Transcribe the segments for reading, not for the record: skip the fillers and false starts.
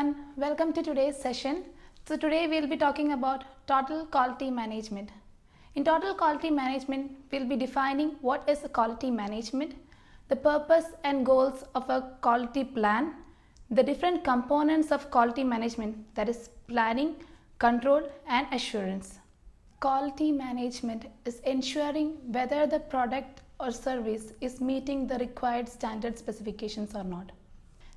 everyone, welcome to today's session. So today we'll be talking about total quality management. In total quality management, we'll be defining what is quality management, the purpose and goals of a quality plan, the different components of quality management, that is planning, control and assurance. Quality management is ensuring whether the product or service is meeting the required standard specifications or not.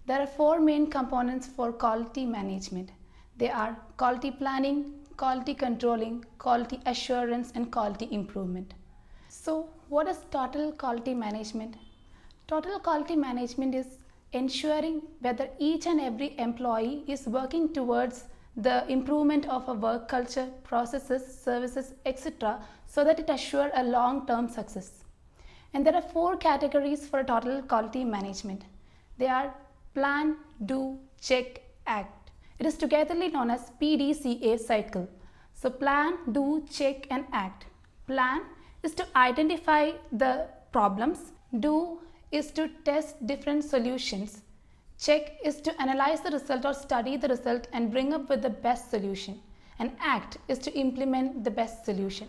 There are four main components for quality management. They are quality planning, quality controlling, quality assurance and quality improvement. So what is total quality management? Total quality management is ensuring whether each and every employee is working towards the improvement of a work culture, processes, services, etc. so that it assures a long-term success. And there are four categories for total quality management. They are plan, do, check, act. It is togetherly known as PDCA cycle. So plan, do, check and act. Plan is to identify the problems. Do is to test different solutions. Check is to analyze the result or study the result and bring up with the best solution. And act is to implement the best solution.